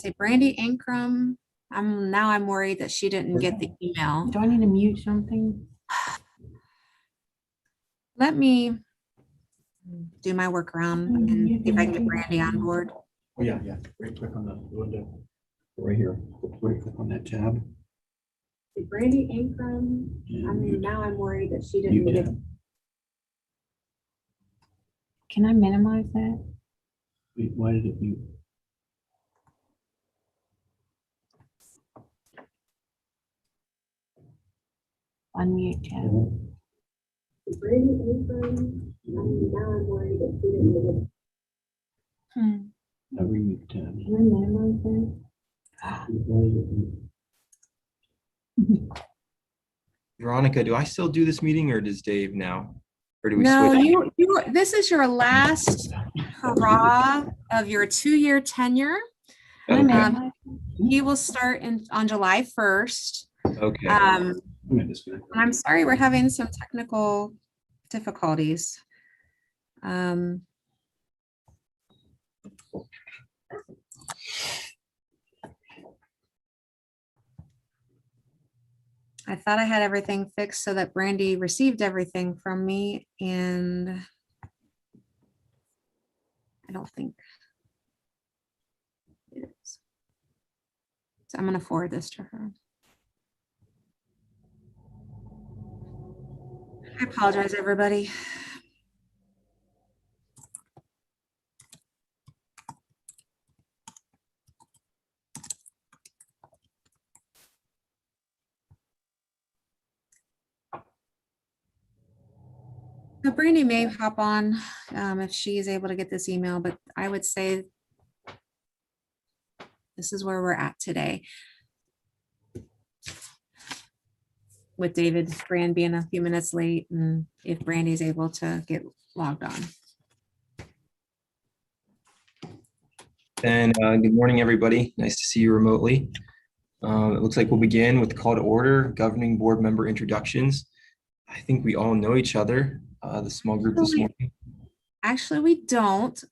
say Brandy Ankrum. I'm worried that she didn't get the email. Do I need to mute something? Let me do my workaround and see if I can get Brandy on board. Oh, yeah. Right click on the window. Right here. Right click on that tab. Brandy Ankrum. Now I'm worried that she didn't get it. Can I minimize that? Wait, why did it mute? Unmute tab. Brandy Ankrum. Now I'm worried that she didn't get it. Now remute tab. Can I minimize that? Veronica, do I still do this meeting or does Dave now? Or do we No, switch? this is your last hurrah of your 2-year tenure. Okay. He will start on July 1st. Okay. I'm sorry, we're having some technical difficulties. I thought I had everything fixed so that Brandy received everything from me, and I don't think it is. So I'm going to forward this to her. I apologize, everybody. So Brandy may hop on if she is able to get this email, but I would say this is where we're at today. With David Brand being a few minutes late, and if Brandy's able to get logged on. And good morning, everybody. Nice to see you remotely. It looks like we'll begin with the call to order, governing board member introductions. I think we all know each other, the small group this morning. Actually, we don't,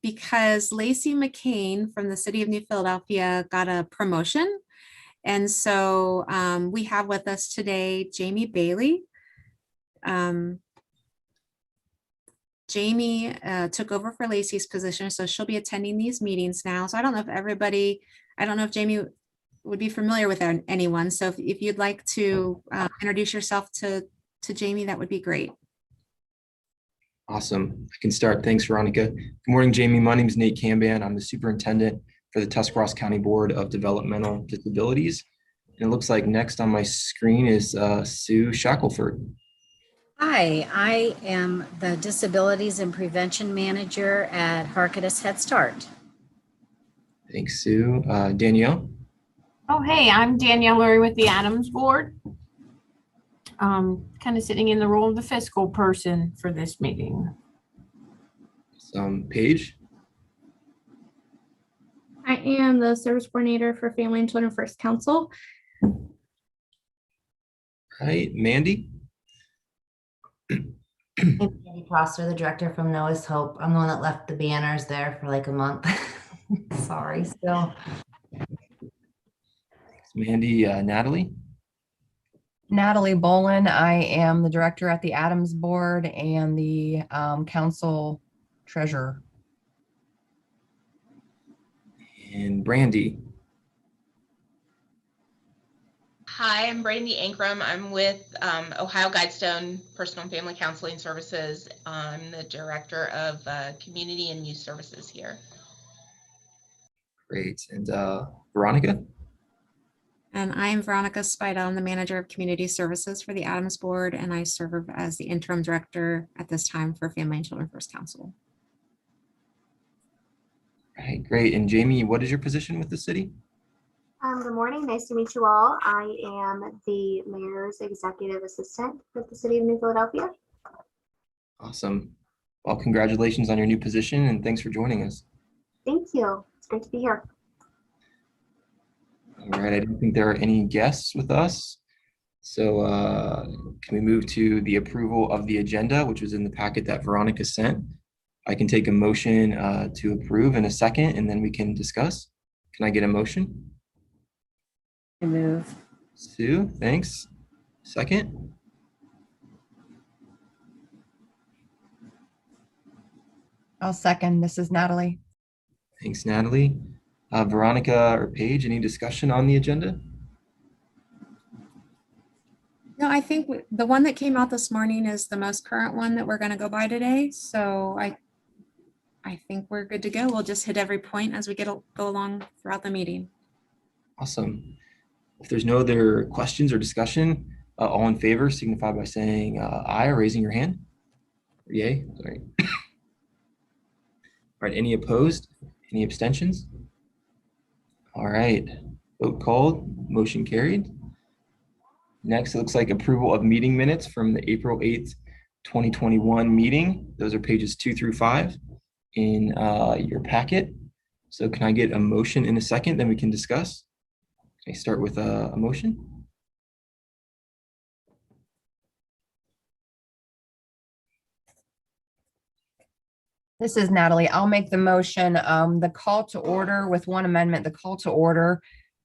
because Lacey McCain from the city of New Philadelphia got a promotion. And so we have with us today, Jamie Bailey. Jamie took over for Lacey's position, so she'll be attending these meetings now. So I don't know if Jamie would be familiar with anyone. So if you'd like to introduce yourself to Jamie, that would be great. Awesome. I can start. Thanks, Veronica. Good morning, Jamie. My name is Nate Camban. I'm the superintendent for the Tuscarawas County Board of Developmental Disabilities. And it looks like next on my screen is Sue Shackelford. Hi, I am the Disabilities and Prevention Manager at Harkness Head Start. Thanks, Sue. Danielle. Oh, hey, I'm Danielle Lurie with the Adams Board. Kind of sitting in the role of the fiscal person for this meeting. Paige. I am the service coordinator for Family and Children First Council. Hi, Mandy. I'm Mandy Prosser, the director from Noah's Hope. I'm the one that left the banners there for like a month. Sorry, still. Thanks, Mandy. Natalie. Natalie Bolin. I am the director at the Adams Board and the council treasurer. And Brandy. Hi, I'm Brandy Ankrum. I'm with Ohio Guidestone Personal and Family Counseling Services. I'm the director of community and youth services here. Great. And Veronica. And I am Veronica Spida. I'm the manager of community services for the Adams Board, and I serve as the interim director at this time for Family and Children First Council. All right, great. And Jamie, what is your position with the city? Good morning. Nice to meet you all. I am the mayor's executive assistant for the city of New Philadelphia. Awesome. Well, congratulations on your new position and thanks for joining us. Thank you. It's great to be here. All right, I don't think there are any guests with us. So can we move to the approval of the agenda, which was in the packet that Veronica sent? I can take a motion to approve in a second and then we can discuss. Can I get a motion? I move. Sue, thanks. Second? I'll second. This is Natalie. Thanks, Natalie. Veronica or Paige, any discussion on the agenda? No, I think the one that came out this morning is the most current one that we're going to go by today. So I think we're good to go. We'll just hit every point as we go along throughout the meeting. Awesome. If there's no other questions or discussion, all in favor signify by saying aye or raising your hand. Or yay, sorry. All right, any opposed? Any abstentions? All right, vote called, motion carried. Next, it looks like approval of meeting minutes from the April 8th, 2021 meeting. Those are pages 2 through 5 in your packet. So can I get a motion in a second, then we can discuss? Can I start with a motion? This is Natalie. I'll make the motion. The call to order with one amendment, the call to order,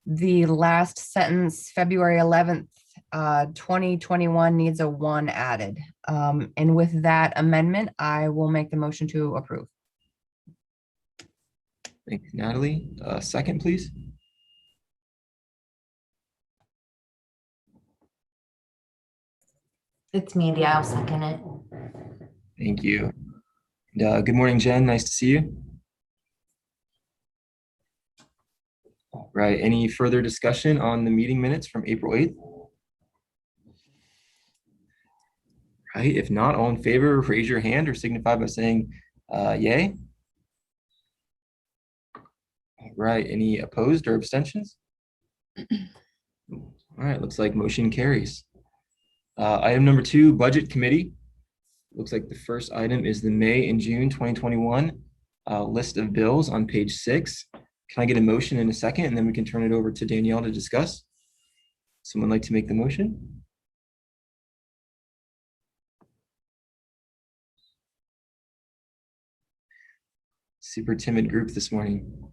the last sentence, February 11th, 2021 needs a 1 added. And with that amendment, I will make the motion to approve. Thanks, Natalie. Second, please. It's Mandy. I'll second it. Thank you. And, good morning, Jen. Nice to see you. All right. Any further discussion on the meeting minutes from April 8th? Right. If not, all in favor, raise your hand or signify by saying yay. All right. Any opposed or abstentions? All right. Looks like motion carries. Item number 2, Budget Committee. Looks like the first item is the May and June 2021 list of bills on page 6. Can I get a motion in a second, and then we can turn it over to Danielle to discuss? Someone like to make the motion? Super timid group this morning.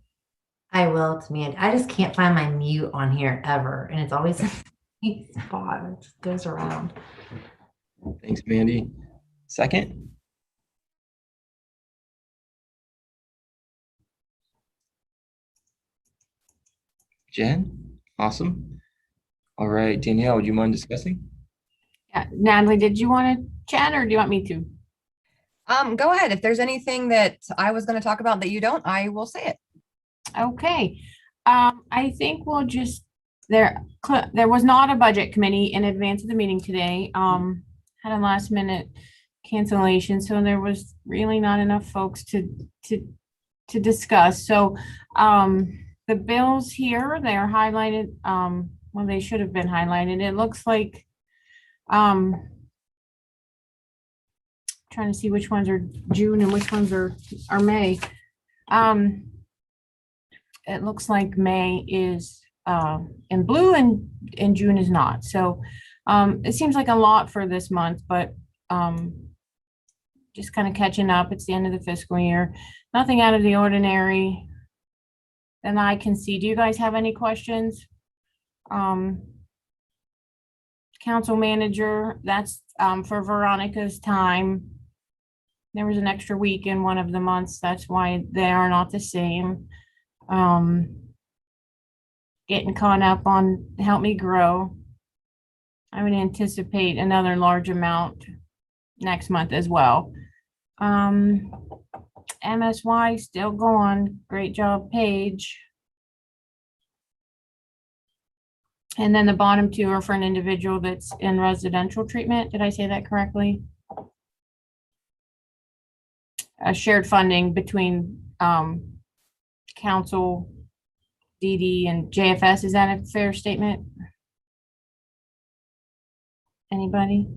I will. It's Mandy. I just can't find my mute on here ever, and it's always a spot. It just goes around. Thanks, Mandy. Second? Jen? Awesome. All right, Danielle, would you mind discussing? Yeah, Natalie, did you want to chat or do you want me to? Go ahead. If there's anything that I was going to talk about that you don't, I will say it. Okay. I think we'll just, there was not a budget committee in advance of the meeting today. Had a last minute cancellation, so there was really not enough folks to discuss. So the bills here, they're highlighted. Well, they should have been highlighted. It looks like trying to see which ones are June and which ones are May. It looks like May is in blue and June is not. So it seems like a lot for this month, but just kind of catching up. It's the end of the fiscal year. Nothing out of the ordinary that I can see. Do you guys have any questions? Council manager, that's for Veronica's time. There was an extra week in one of the months. That's why they are not the same. Getting caught up on Help Me Grow. I would anticipate another large amount next month as well. MSY still going. Great job, Paige. And then the bottom 2 are for an individual that's in residential treatment. Did I say that correctly? Shared funding between council, DD, and JFS. Is that a fair statement? Anybody?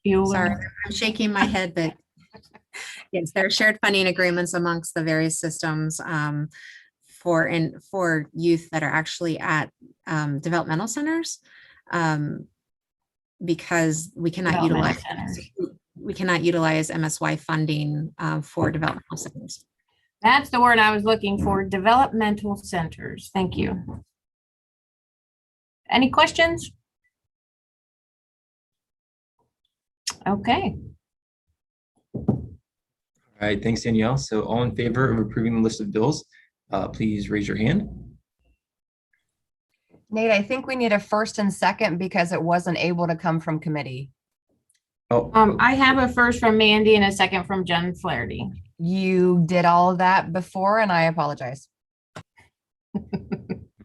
Bueller? Sorry, I'm shaking my head, but yes, there are shared funding agreements amongst the various systems for youth that are actually at developmental centers, because we cannot utilize MSY funding for developmental centers. That's the word I was looking for, developmental centers. Thank you. Any questions? Okay, All right, thanks, Danielle. So all in favor of approving the list of bills, please raise your hand. Nate, I think we need a first and second because it wasn't able to come from committee. Oh, I have a first from Mandy and a second from Jen Flaherty. You did all of that before, and I apologize. all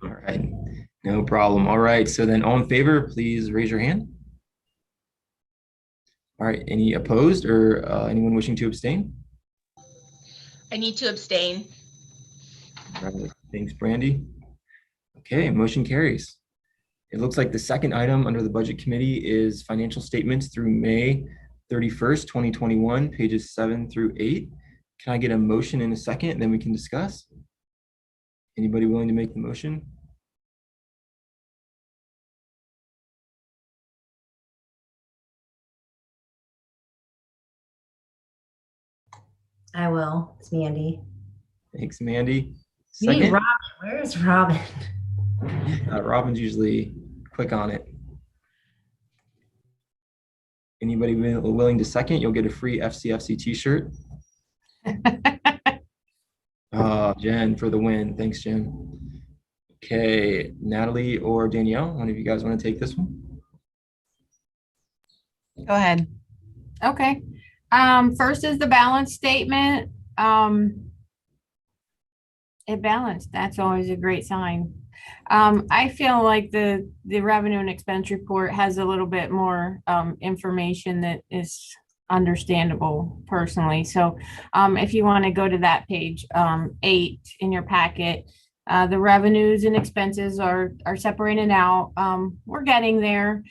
right, no problem. All right, so then all in favor, please raise your hand. All right, any opposed or anyone wishing to abstain? I need to abstain. All right, thanks, Brandy. Okay, motion carries. It looks like the second item under the Budget Committee is financial statements through May 31st, 2021, pages 7 through 8. Can I get a motion in a second, and then we can discuss? Anybody willing to make the motion? I will. It's Mandy. Thanks, Mandy. You need Second, Robin. Where is Robin? Robin's usually quick on it. Anybody willing to second? You'll get a free FCFC t-shirt. Jen for the win. Thanks, Jen. Okay, Natalie or Danielle, one of you guys want to take this one? Go ahead. Okay. First is the balance statement. It balanced. That's always a great sign. I feel like the revenue and expense report has a little bit more information that is understandable personally. So if you want to go to that page 8 in your packet, the revenues and expenses are separated out. We're getting there,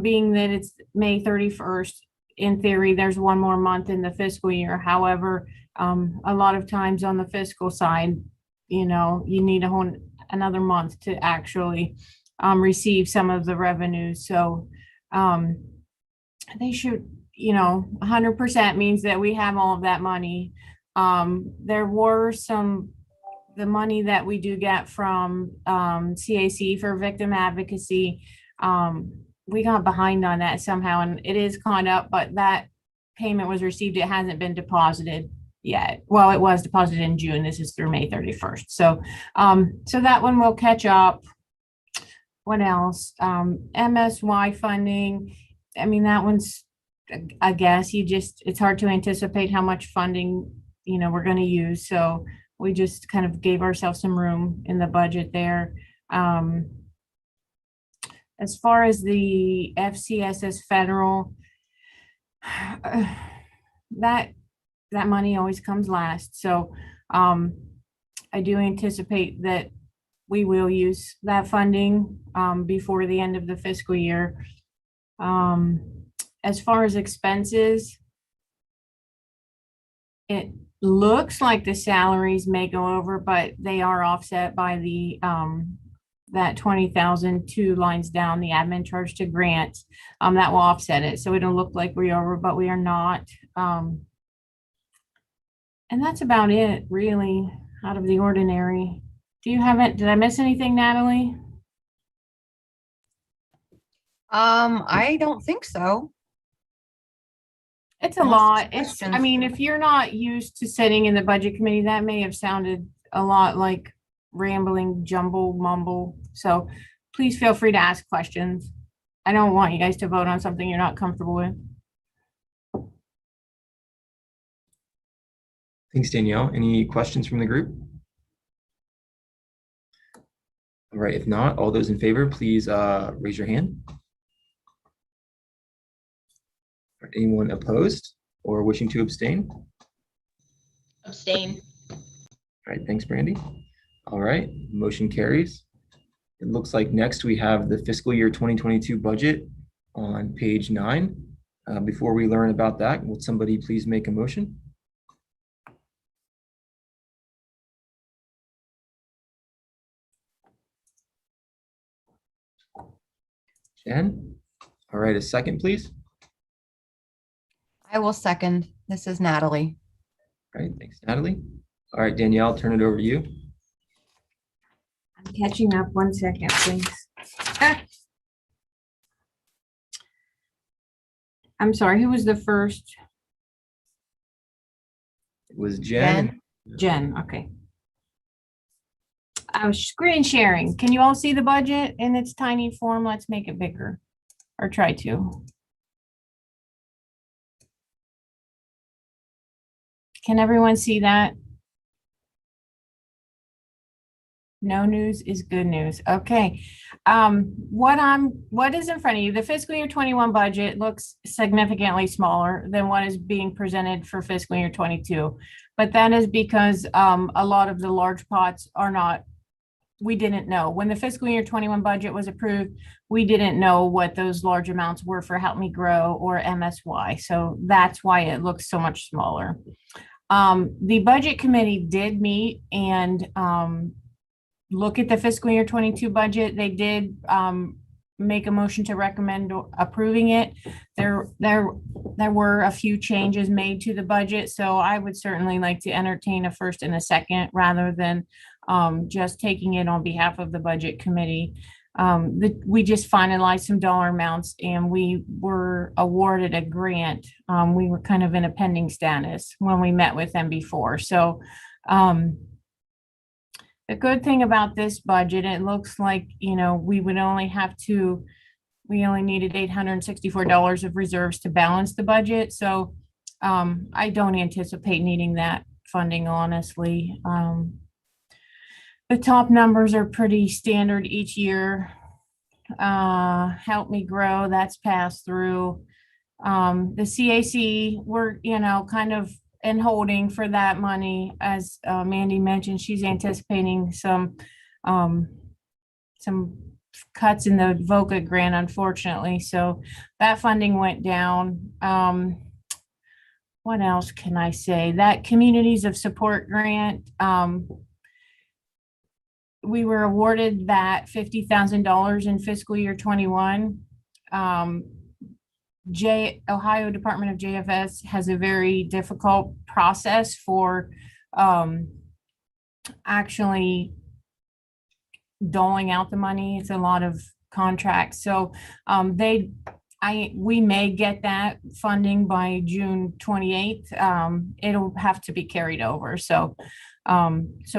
being that it's May 31st. In theory, there's one more month in the fiscal year. However, a lot of times on the fiscal side, you know, you need another month to actually receive some of the revenues. So they should, you know, 100% means that we have all of that money. There were the money that we do get from CAC for victim advocacy. We got behind on that somehow, and it is caught up, but that payment was received. It hasn't been deposited yet. Well, it was deposited in June. This is through May 31st. So, so that one will catch up. What else? MSY funding. I mean, that one's, I guess it's hard to anticipate how much funding, you know, we're going to use. So we just kind of gave ourselves some room in the budget there. As far as the FCSS federal, that money always comes last. So I do anticipate that we will use that funding before the end of the fiscal year. As far as expenses, it looks like the salaries may go over, but they are offset by the that 20,000, 2 lines down, the admin charge to grants, that will offset it. So it'll look like we're over, but we are not. And that's about it, really, out of the ordinary. Do you have it? Did I miss anything, Natalie? I don't think so. It's a Unless lot. there's I questions. mean, if you're not used to sitting in the budget committee, that may have sounded a lot like rambling, jumble, mumble. So please feel free to ask questions. I don't want you guys to vote on something you're not comfortable with. Thanks, Danielle. Any questions from the group? All right, if not, all those in favor, please raise your hand. Anyone opposed or wishing to abstain? Abstain. All right, thanks, Brandy. All right, motion carries. It looks like next we have the fiscal year 2022 budget on page 9. Before we learn about that, will somebody please make a motion? Jen? All right, a second, please. I will second. This is Natalie. All right, thanks, Natalie. All right, Danielle, I'll turn it over to you. I'm catching up. 1 second, please. Ah. I'm sorry, who was the first? It was Jen. Jen, okay. I was screen sharing. Can you all see the budget in its tiny form? Let's make it bigger, or try to. Can everyone see that? No news is good news. Okay. What is in front of you? The fiscal year 21 budget looks significantly smaller than what is being presented for fiscal year 22. But that is because a lot of the large pots are not, we didn't know. When the fiscal year 21 budget was approved, we didn't know what those large amounts were for Help Me Grow or MSY. So that's why it looks so much smaller. The budget committee did meet and look at the fiscal year 22 budget. They did make a motion to recommend approving it. There were a few changes made to the budget, so I would certainly like to entertain a first and a second rather than just taking it on behalf of the budget committee. We just finalized some dollar amounts and we were awarded a grant. We were kind of in a pending status when we met with them before. So the good thing about this budget, it looks like, we only needed $864 of reserves to balance the budget. So I don't anticipate needing that funding, honestly. The top numbers are pretty standard each year. Help Me Grow, that's passed through. The CAC, we're, kind of in holding for that money. As Mandy mentioned, she's anticipating some cuts in the VOCA grant, unfortunately. So that funding went down. What else can I say? That Communities of Support grant, we were awarded that $50,000 in fiscal year 21. Ohio Department of JFS has a very difficult process for actually doling out the money. It's a lot of contracts. So we may get that funding by June 28th. It'll have to be carried over. So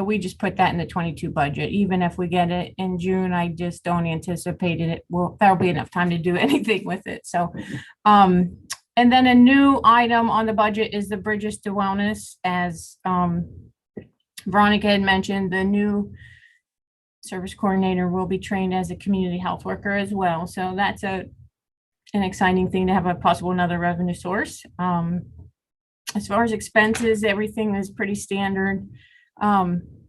we just put that in the 22 budget. Even if we get it in June, I just don't anticipate it. Well, there'll be enough time to do anything with it. So, and then a new item on the budget is the Bridges to Wellness. As Veronica had mentioned, the new service coordinator will be trained as a community health worker as well. So that's an exciting thing to have a possible another revenue source. As far as expenses, everything is pretty standard.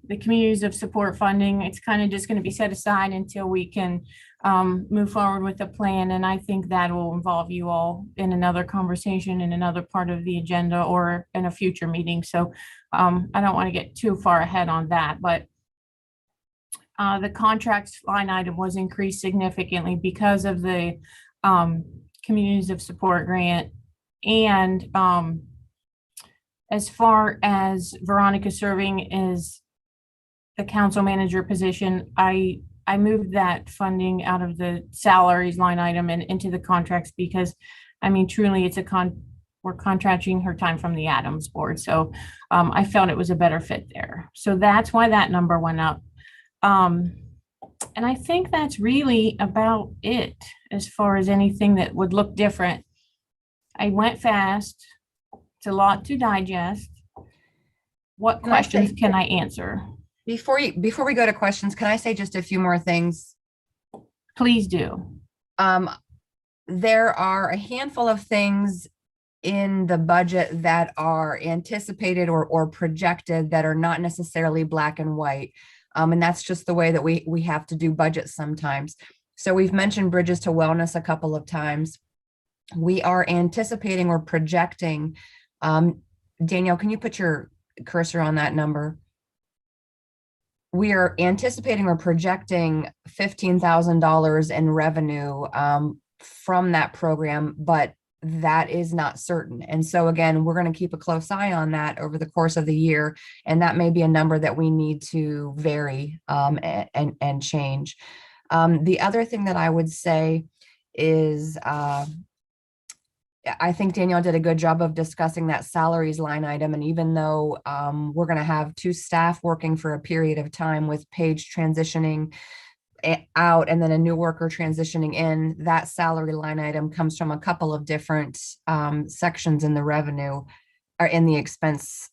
The Communities of Support funding, it's kind of just going to be set aside until we can move forward with the plan. And I think that will involve you all in another conversation in another part of the agenda or in a future meeting. So I don't want to get too far ahead on that, but the contracts line item was increased significantly because of the Communities of Support grant. And as far as Veronica serving as the council manager position, I moved that funding out of the salaries line item and into the contracts because, truly it's we're contracting her time from the Adams board. So I felt it was a better fit there. So that's why that number went up. And I think that's really about it as far as anything that would look different. I went fast. It's a lot to digest. What questions can I answer? Before we go to questions, can I say just a few more things? Please do. There are a handful of things in the budget that are anticipated or projected that are not necessarily black and white. And that's just the way that we have to do budgets sometimes. So we've mentioned Bridges to Wellness a couple of times. We are anticipating or projecting, Danielle, can you put your cursor on that number? We are anticipating or projecting $15,000 in revenue from that program, but that is not certain. And so again, we're going to keep a close eye on that over the course of the year. And that may be a number that we need to vary and change. The other thing that I would say is I think Danielle did a good job of discussing that salaries line item. And even though we're going to have 2 staff working for a period of time with Paige transitioning out and then a new worker transitioning in, that salary line item comes from a couple of different sections in the revenue or in the expense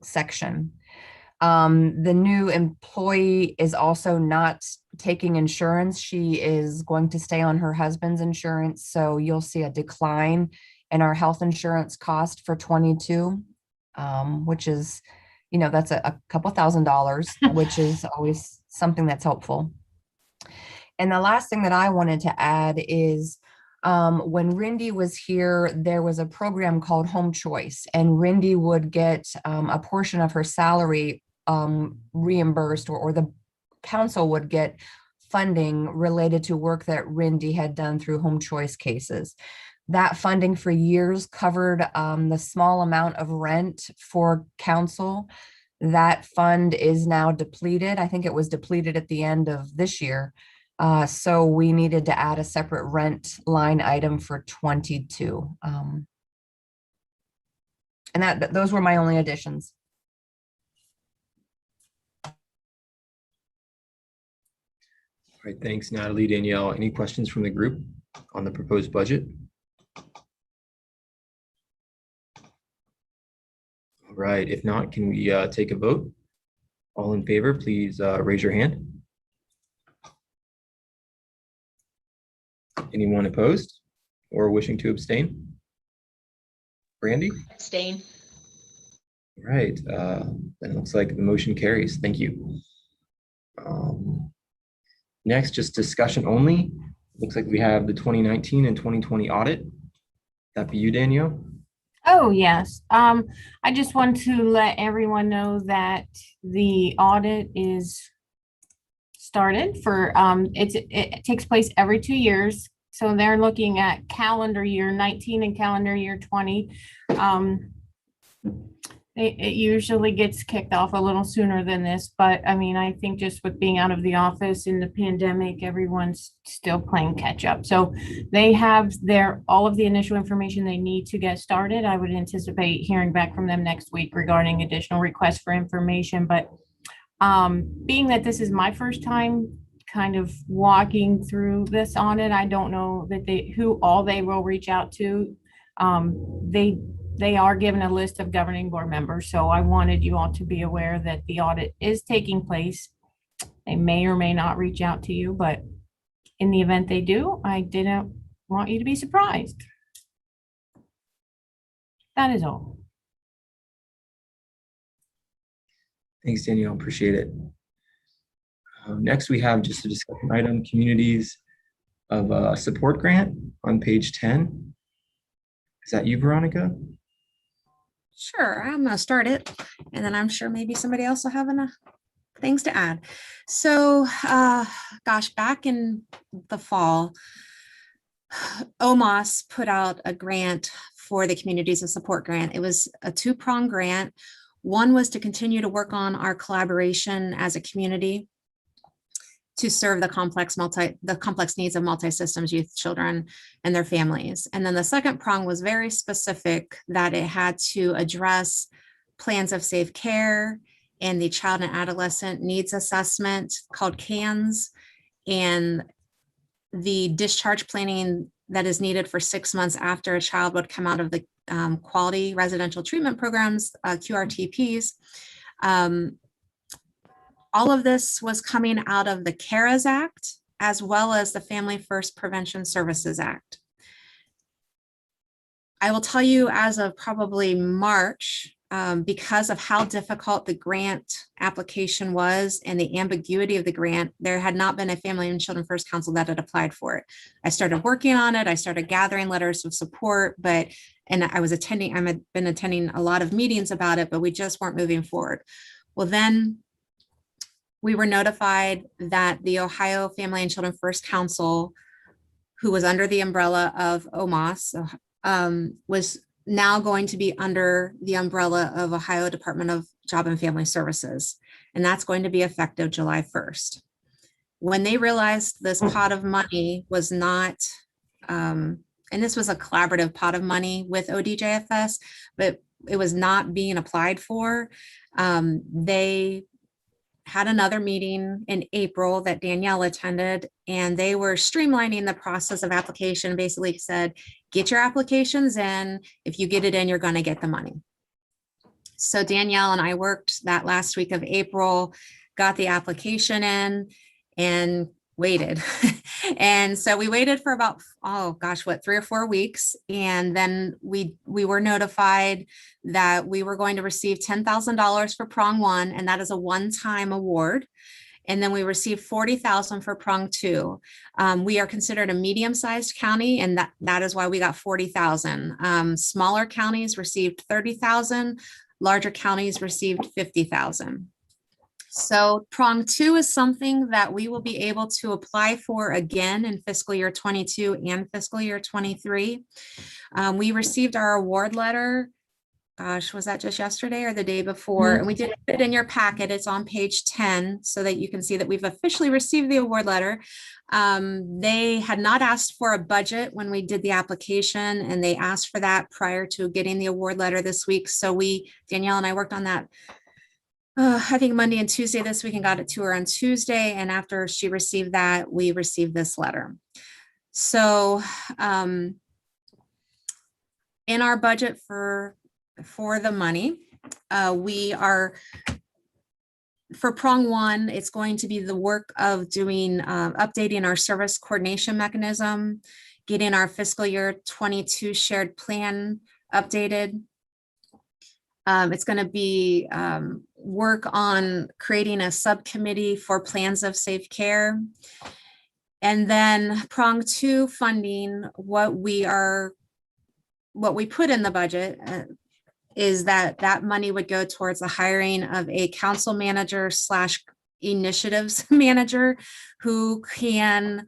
section. The new employee is also not taking insurance. She is going to stay on her husband's insurance. So you'll see a decline in our health insurance cost for 22, which is, that's a couple $1,000s, which is always something that's helpful. And the last thing that I wanted to add is when Rindy was here, there was a program called Home Choice, and Rindy would get a portion of her salary reimbursed, or the council would get funding related to work that Rindy had done through Home Choice cases. That funding for years covered the small amount of rent for council. That fund is now depleted. I think it was depleted at the end of this year. So we needed to add a separate rent line item for 22. And those were my only additions. All right, thanks, Natalie, Danielle. Any questions from the group on the proposed budget? All right, if not, can we take a vote? All in favor, please raise your hand. Anyone opposed or wishing to abstain? Brandy? Abstain. All right, then it looks like the motion carries. Thank you. Next, just discussion only. Looks like we have the 2019 and 2020 audit. That be you, Danielle? Oh, yes. I just want to let everyone know that the audit is started for, it takes place every 2 years. So they're looking at calendar year 19 and calendar year 20. It usually gets kicked off a little sooner than this, but I mean, I think just with being out of the office in the pandemic, everyone's still playing catch up. So they have all of the initial information they need to get started. I would anticipate hearing back from them next week regarding additional requests for information. But being that this is my first time kind of walking through this audit, I don't know that who all they will reach out to. They are given a list of governing board members, so I wanted you all to be aware that the audit is taking place. They may or may not reach out to you, but in the event they do, I didn't want you to be surprised. That is all. Thanks, Danielle. Appreciate it. Next, we have just a discussion item, communities of support grant on page 10. Is that you, Veronica? Sure, I'm gonna start it, and then I'm sure maybe somebody else will have enough things to add. So, gosh, back in the fall, OMOS put out a grant for the Communities of Support grant. It was a 2-pronged grant. One was to continue to work on our collaboration as a community to serve the complex needs of multi-systems youth children and their families. And then the second prong was very specific, that it had to address plans of safe care and the child and adolescent needs assessment called CANS, and the discharge planning that is needed for 6 months after a child would come out of the quality residential treatment programs, QRTPs. All of this was coming out of the CARES Act, as well as the Family First Prevention Services Act. I will tell you, as of probably March, because of how difficult the grant application was and the ambiguity of the grant, there had not been a Family and Children First Council that had applied for it. I started working on it. I started gathering letters of support, and I've been attending a lot of meetings about it, but we just weren't moving forward. Well, then we were notified that the Ohio Family and Children First Council, who was under the umbrella of OMOS, was now going to be under the umbrella of Ohio Department of Job and Family Services. And that's going to be effective July 1st. When they realized this pot of money was not, and this was a collaborative pot of money with ODJFS, but it was not being applied for, they had another meeting in April that Danielle attended, and they were streamlining the process of application, basically said, get your applications in. If you get it in, you're going to get the money. So Danielle and I worked that last week of April, got the application in and waited. And so we waited for about, oh gosh, what, 3 or 4 weeks. And then we were notified that we were going to receive $10,000 for prong 1, and that is a one-time award. And then we received $40,000 for prong 2. We are considered a medium-sized county, and that is why we got $40,000. Smaller counties received $30,000. Larger counties received $50,000. So prong 2 is something that we will be able to apply for again in fiscal year 22 and fiscal year 23. We received our award letter. Gosh, was that just yesterday or the day before? And we did put it in your packet. It's on page 10 so that you can see that we've officially received the award letter. They had not asked for a budget when we did the application, and they asked for that prior to getting the award letter this week. So Danielle and I worked on that I think Monday and Tuesday this week and got it to her on Tuesday. And after she received that, we received this letter. So in our budget for the money, we are, for prong 1, it's going to be the work of doing, updating our service coordination mechanism, getting our fiscal year 22 shared plan updated. It's going to be work on creating a subcommittee for plans of safe care. And then prong 2 funding, what we put in the budget is that money would go towards the hiring of a council manager / initiatives manager who can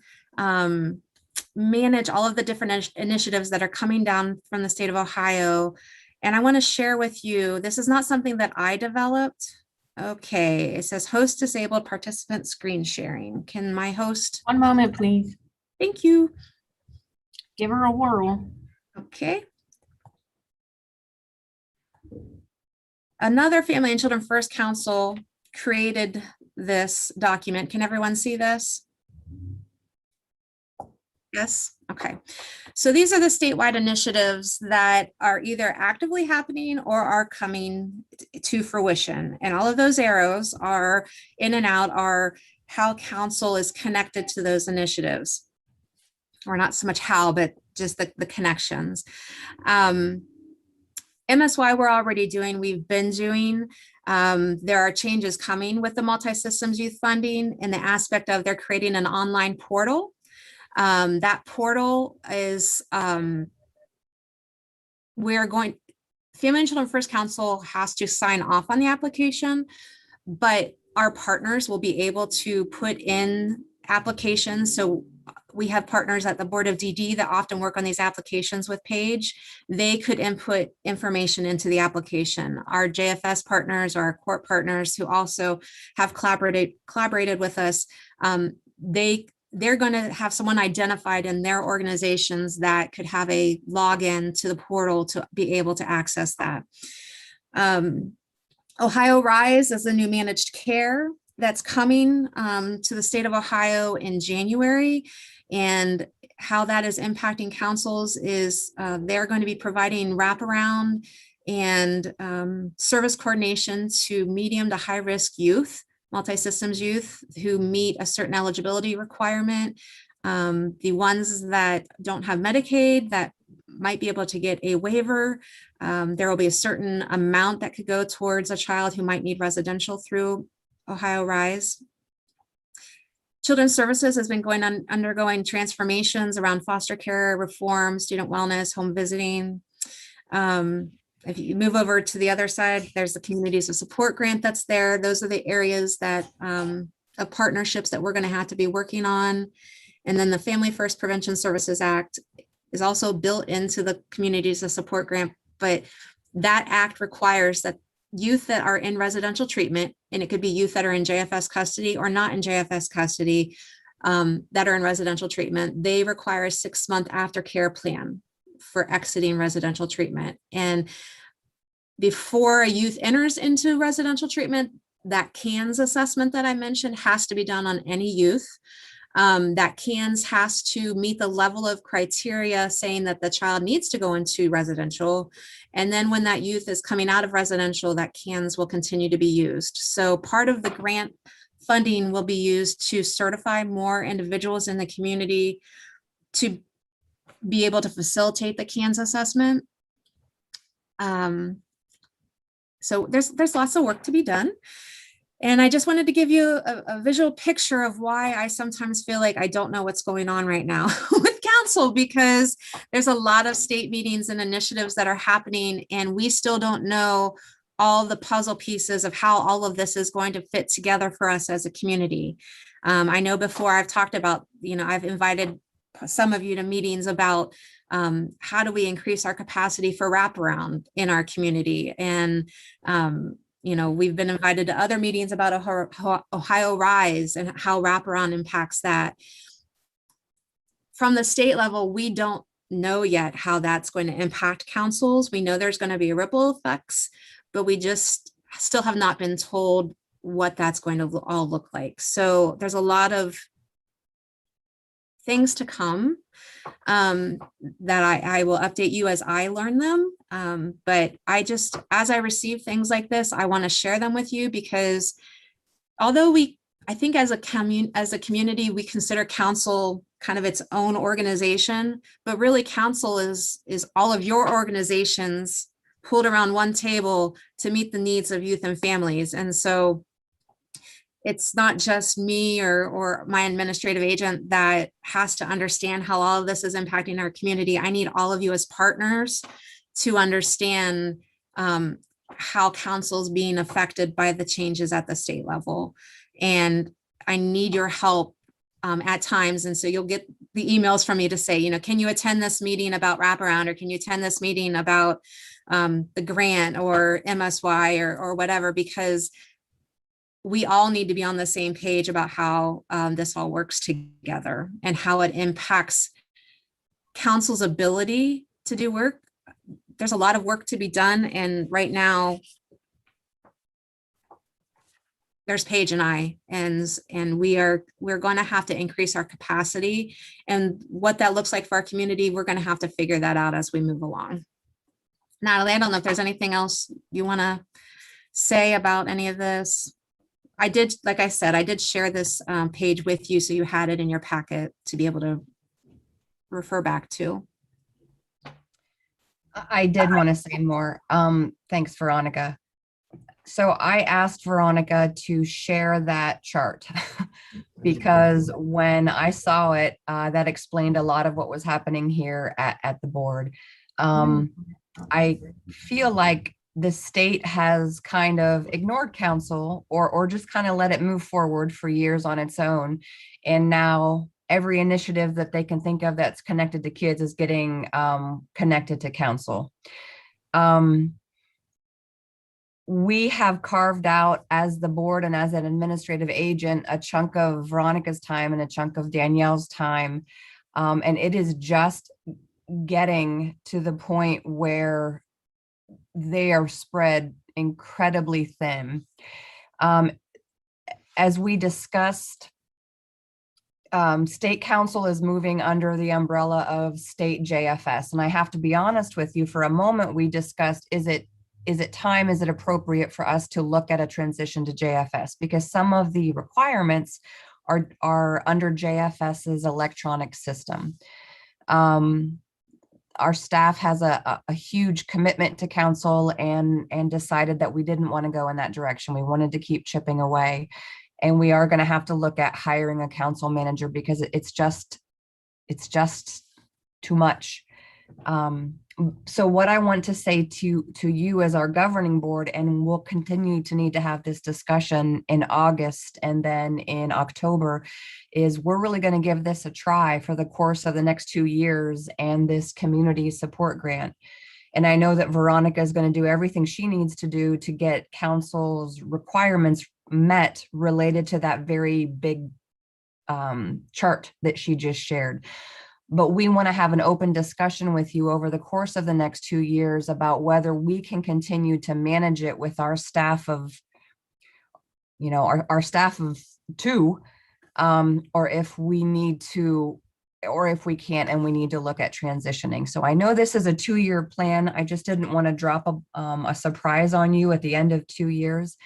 manage all of the different initiatives that are coming down from the state of Ohio. And I want to share with you, this is not something that I developed. Okay, it says host disabled participant screen sharing. Can my host? One moment, please. Thank you. Give her a whirl. Okay. Another Family and Children First Council created this document. Can everyone see this? Yes. Okay. So these are the statewide initiatives that are either actively happening or are coming to fruition. And all of those arrows are in and out are how council is connected to those initiatives. Or not so much how, but just the connections. MSY we're already doing, we've been doing. There are changes coming with the multi-systems youth funding in the aspect of they're creating an online portal. That portal is, Family and Children First Council has to sign off on the application, but our partners will be able to put in applications. So we have partners at the Board of DD that often work on these applications with Paige. They could input information into the application. Our JFS partners, our court partners who also have collaborated with us, they're going to have someone identified in their organizations that could have a login to the portal to be able to access that. Ohio Rise is a new managed care that's coming to the state of Ohio in January. And how that is impacting councils is they're going to be providing wraparound and service coordination to medium to high risk youth, multi-systems youth who meet a certain eligibility requirement. The ones that don't have Medicaid that might be able to get a waiver. There will be a certain amount that could go towards a child who might need residential through Ohio Rise. Children's Services has been undergoing transformations around foster care reform, student wellness, home visiting. If you move over to the other side, there's the Communities of Support grant that's there. Those are the areas that of partnerships that we're going to have to be working on. And then the Family First Prevention Services Act is also built into the Communities of Support Grant, but that act requires that youth that are in residential treatment, and it could be youth that are in JFS custody or not in JFS custody, that are in residential treatment, they require a 6-month aftercare plan for exiting residential treatment. And before a youth enters into residential treatment, that CANS assessment that I mentioned has to be done on any youth. That CANS has to meet the level of criteria saying that the child needs to go into residential. And then when that youth is coming out of residential, that CANS will continue to be used. So part of the grant funding will be used to certify more individuals in the community to be able to facilitate the CANS assessment. So there's lots of work to be done. And I just wanted to give you a visual picture of why I sometimes feel like I don't know what's going on right now with council, because there's a lot of state meetings and initiatives that are happening, and we still don't know all the puzzle pieces of how all of this is going to fit together for us as a community. I know before I've talked about, I've invited some of you to meetings about how do we increase our capacity for wraparound in our community. And we've been invited to other meetings about Ohio Rise and how wraparound impacts that. From the state level, we don't know yet how that's going to impact councils. We know there's going to be ripple effects, but we just still have not been told what that's going to all look like. So there's a lot of things to come that I will update you as I learn them. But as I receive things like this, I want to share them with you, because although I think as a community, we consider council kind of its own organization, but really council is all of your organizations pulled around one table to meet the needs of youth and families. And so it's not just me or my administrative agent that has to understand how all of this is impacting our community. I need all of you as partners to understand how council is being affected by the changes at the state level. And I need your help at times. And so you'll get the emails from me to say, can you attend this meeting about wraparound, or can you attend this meeting about the grant or MSY or whatever, because we all need to be on the same page about how this all works together and how it impacts council's ability to do work. There's a lot of work to be done. And right now, there's Paige and I, and we're going to have to increase our capacity. And what that looks like for our community, we're going to have to figure that out as we move along. Natalie, I don't know if there's anything else you want to say about any of this. Like I said, I did share this page with you, so you had it in your packet to be able to refer back to. I did want to say more. Thanks, Veronica. So I asked Veronica to share that chart because when I saw it, that explained a lot of what was happening here at the board. I feel like the state has kind of ignored council or just kind of let it move forward for years on its own. And now every initiative that they can think of that's connected to kids is getting connected to council. We have carved out as the board and as an administrative agent a chunk of Veronica's time and a chunk of Danielle's time. And it is just getting to the point where they are spread incredibly thin. As we discussed, state council is moving under the umbrella of state JFS. And I have to be honest with you, for a moment we discussed, is it appropriate for us to look at a transition to JFS? Because some of the requirements are under JFS's electronic system. Our staff has a huge commitment to council and decided that we didn't want to go in that direction. We wanted to keep chipping away, and we are going to have to look at hiring a council manager because it's just too much. So what I want to say to you as our governing board, and we'll continue to need to have this discussion in August and then in October, is we're really going to give this a try for the course of the next 2 years and this community support grant. And I know that Veronica is going to do everything she needs to do to get council's requirements met related to that very big chart that she just shared. But we want to have an open discussion with you over the course of the next 2 years about whether we can continue to manage it with our staff of, our staff of 2, or if we need to, or if we can't, and we need to look at transitioning. So I know this is a 2-year plan. I just didn't want to drop a surprise on you at the end of 2 years.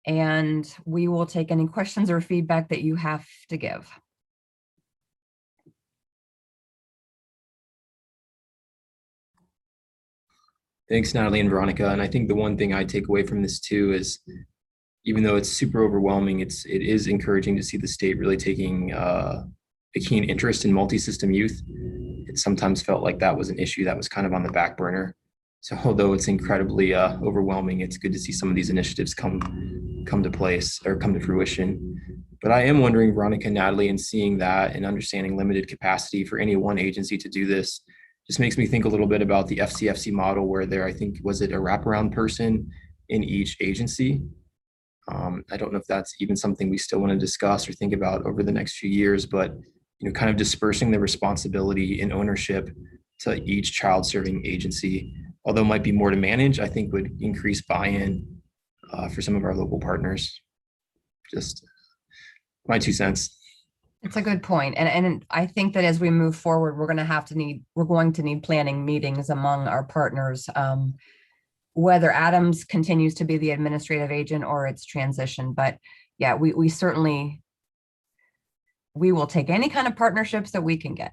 And we will take any questions or feedback that you have to give. Thanks, Natalie and Veronica. And I think the one thing I take away from this too is, even though it's super overwhelming, it is encouraging to see the state really taking a keen interest in multi-system youth. It sometimes felt like that was an issue that was kind of on the back burner. So although it's incredibly overwhelming, it's good to see some of these initiatives come to place or come to fruition. But I am wondering, Veronica and Natalie, and seeing that and understanding limited capacity for any one agency to do this, just makes me think a little bit about the FCFC model, where there, I think, was it a wraparound person in each agency? I don't know if that's even something we still want to discuss or think about over the next few years, but kind of dispersing the responsibility and ownership to each child serving agency, although might be more to manage, I think would increase buy-in for some of our local partners. Just my 2 cents. It's a good point. And I think that as we move forward, we're going to need planning meetings among our partners, whether Adams continues to be the administrative agent or it's transition. But yeah, we certainly, we will take any kind of partnerships that we can get.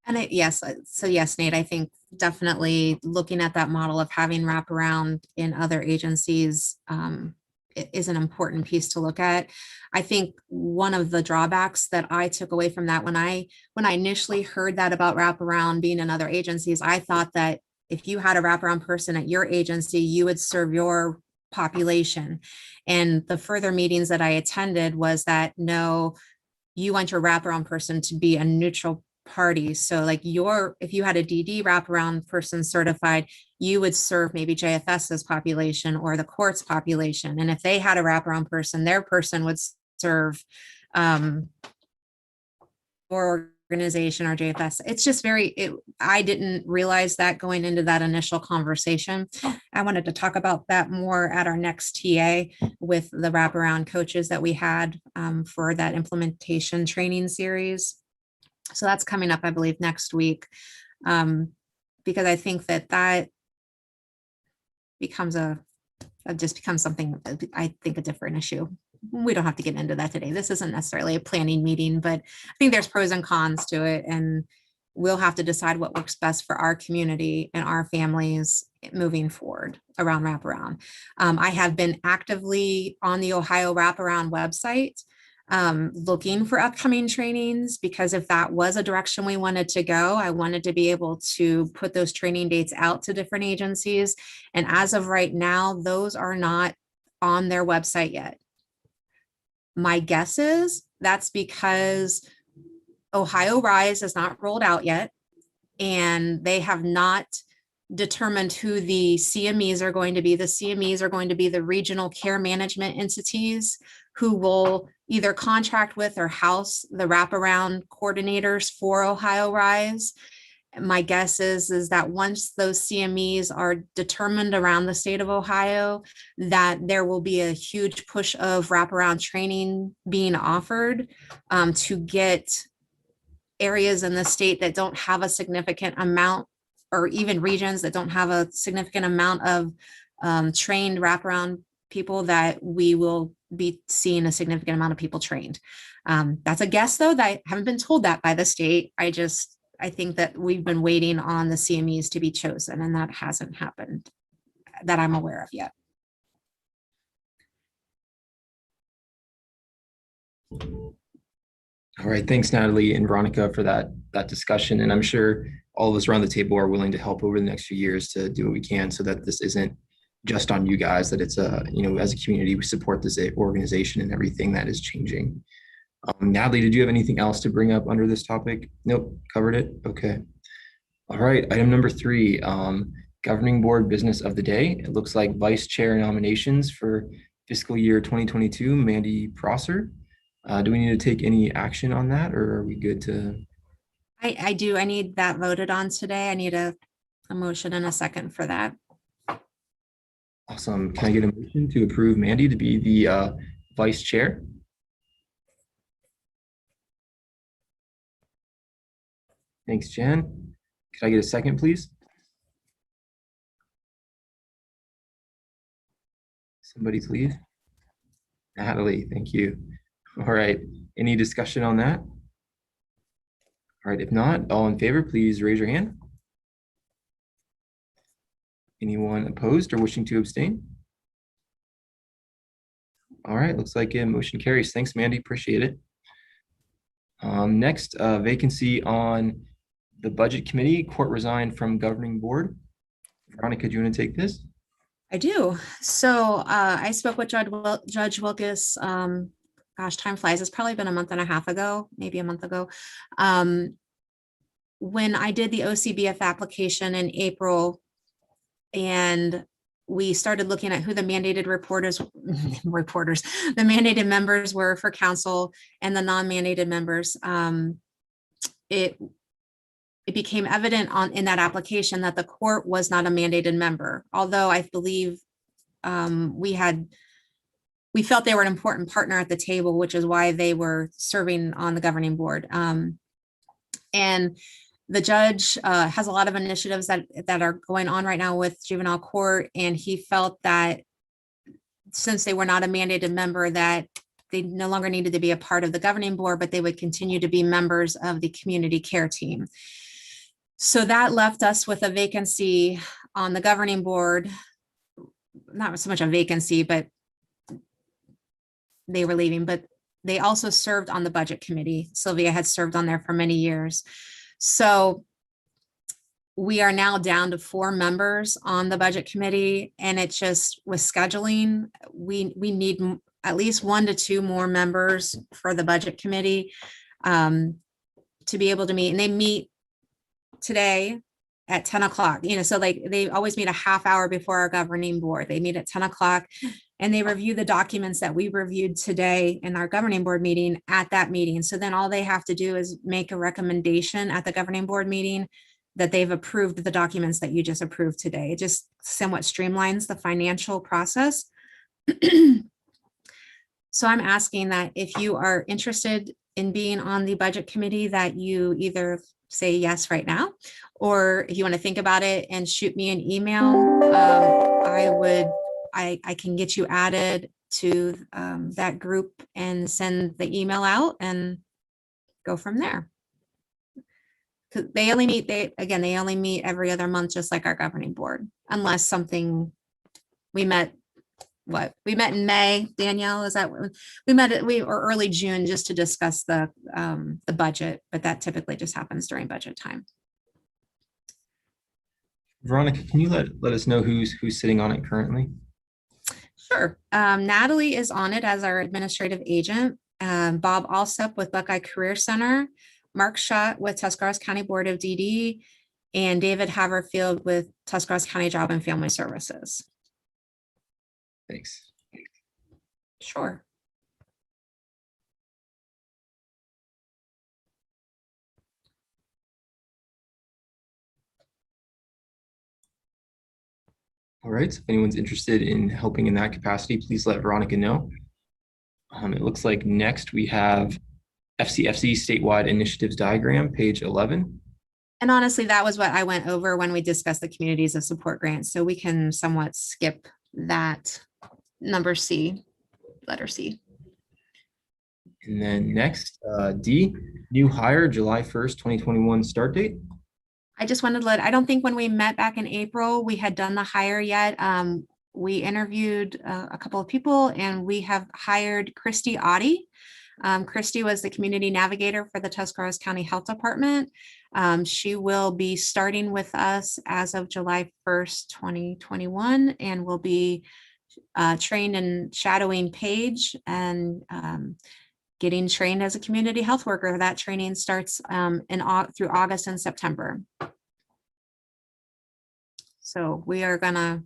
And yes, so yes, Nate, I think definitely looking at that model of having wraparound in other agencies is an important piece to look at. I think one of the drawbacks that I took away from that when I initially heard that about wraparound being in other agencies, I thought that if you had a wraparound person at your agency, you would serve your population. And the further meetings that I attended was that no, you want your wraparound person to be a neutral party. So like if you had a DD wraparound person certified, you would serve maybe JFS's population or the court's population. And if they had a wraparound person, their person would serve or organization or JFS. It's just I didn't realize that going into that initial conversation. I wanted to talk about that more at our next TA with the wraparound coaches that we had for that implementation training series. So that's coming up, I believe, next week, because I think that becomes just becomes something, I think, a different issue. We don't have to get into that today. This isn't necessarily a planning meeting, but I think there's pros and cons to it, and we'll have to decide what works best for our community and our families moving forward around wraparound. I have been actively on the Ohio Wraparound website looking for upcoming trainings, because if that was a direction we wanted to go, I wanted to be able to put those training dates out to different agencies. And as of right now, those are not on their website yet. My guess is that's because Ohio Rise is not rolled out yet, and they have not determined who the CMEs are going to be. The CMEs are going to be the regional care management entities who will either contract with or house the wraparound coordinators for Ohio Rise. My guess is that once those CMEs are determined around the state of Ohio, that there will be a huge push of wraparound training being offered to get areas in the state that don't have a significant amount, or even regions that don't have a significant amount of trained wraparound people, that we will be seeing a significant amount of people trained. That's a guess, though, that I haven't been told that by the state. I think that we've been waiting on the CMEs to be chosen, and that hasn't happened that I'm aware of yet. All right, thanks Natalie and Veronica for that discussion. And I'm sure all of us around the table are willing to help over the next few years to do what we can so that this isn't just on you guys, that it's as a community, we support this organization and everything that is changing. Natalie, did you have anything else to bring up under this topic? Nope, covered it. Okay. All right, item number 3, governing board business of the day. It looks like vice chair nominations for fiscal year 2022, Mandy Prosser. Do we need to take any action on that, or are we good to? I do. I need that voted on today. I need a motion and a second for that. Awesome. Can I get a motion to approve Mandy to be the vice chair? Thanks, Jen. Could I get a second, please? Somebody, please. Natalie, thank you. All right. Any discussion on that? All right. If not, all in favor, please raise your hand. Anyone opposed or wishing to abstain? All right. Looks like a motion carries. Thanks, Mandy. Appreciate it. Next, vacancy on the budget committee. Court resigned from governing board. Veronica, do you want to take this? I do. So I spoke with Judge Wilkes. Gosh, time flies. It's probably been a month and a half ago, maybe a month ago. When I did the OCBF application in April, and we started looking at who the mandated the mandated members were for council and the non-mandated members. It became evident in that application that the court was not a mandated member, although I believe we felt they were an important partner at the table, which is why they were serving on the governing board. And the judge has a lot of initiatives that are going on right now with juvenile court, and he felt that since they were not a mandated member, that they no longer needed to be a part of the governing board, but they would continue to be members of the community care team. So that left us with a vacancy on the governing board, not so much a vacancy, but they were leaving, but they also served on the budget committee. Sylvia had served on there for many years. So we are now down to 4 members on the budget committee, and it just with scheduling, we need at least 1 to 2 more members for the budget committee to be able to meet. And they meet today at 10 o'clock, so like they always meet a half hour before our governing board. They meet at 10 o'clock and they review the documents that we reviewed today in our governing board meeting at that meeting. So then all they have to do is make a recommendation at the governing board meeting that they've approved the documents that you just approved today. It just somewhat streamlines the financial process. So I'm asking that if you are interested in being on the budget committee, that you either say yes right now, or if you want to think about it and shoot me an email, I can get you added to that group and send the email out and go from there. Because they only meet every other month, just like our governing board, unless something. We met in May. Danielle, is that what we met? Or early June, just to discuss the budget, but that typically just happens during budget time. Veronica, can you let us know who's sitting on it currently? Sure. Natalie is on it as our administrative agent. Bob Alsop with Buckeye Career Center, Mark Schott with Tuscarawas County Board of DD, and David Haverfield with Tuscarawas County Job and Family Services. Thanks. Sure. All right, so if anyone's interested in helping in that capacity, please let Veronica know. It looks like next we have FCFC statewide initiatives diagram, page 11. And honestly, that was what I went over when we discussed the communities of support grants. So we can somewhat skip that number C, letter C. And then next, D, new hire, July 1st, 2021 start date. I just wanted to I don't think when we met back in April, we had done the hire yet. We interviewed a couple of people, and we have hired Christy Oddie. Christy was the community navigator for the Tuscarawas County Health Department. She will be starting with us as of July 1st, 2021, and will be trained in shadowing Paige and getting trained as a community health worker. That training starts through August and September. So we are gonna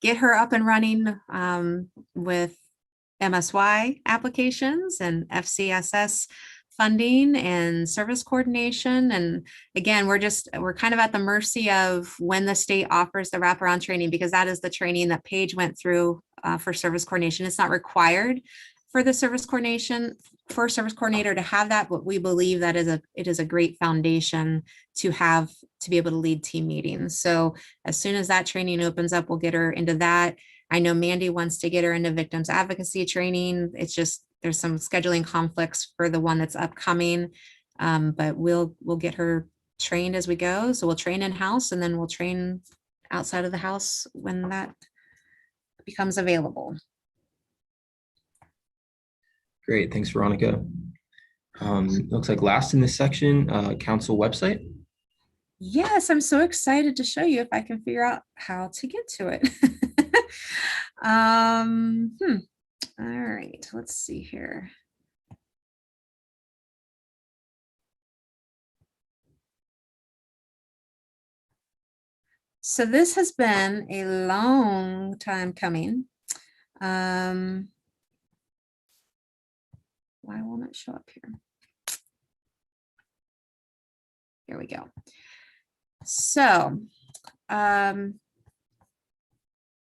get her up and running with MSY applications and FCSS funding and service coordination. And again, we're kind of at the mercy of when the state offers the wraparound training, because that is the training that Paige went through for service coordination. It's not required for the service coordination, for a service coordinator to have that, but we believe that it is a great foundation to have to be able to lead team meetings. So as soon as that training opens up, we'll get her into that. I know Mandy wants to get her into victims advocacy training. It's just, there's some scheduling conflicts for the one that's upcoming, but we'll get her trained as we go. So we'll train in-house and then we'll train outside of the house when that becomes available. Great, thanks, Veronica. Looks like last in this section, council website. Yes, I'm so excited to show you if I can figure out how to get to it. All right, let's see here. So this has been a long time coming. Why won't it show up here? Here we go. So I'm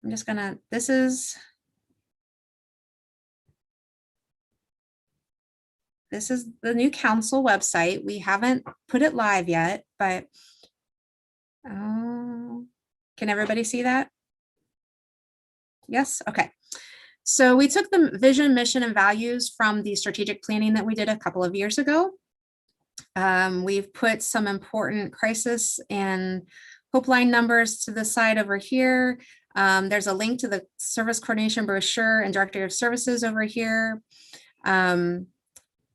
just gonna, this is the new council website. We haven't put it live yet, but can everybody see that? Yes, okay. So we took the vision, mission, and values from the strategic planning that we did a couple of years ago. We've put some important crisis and hope line numbers to the side over here. There's a link to the service coordination brochure and directory of services over here.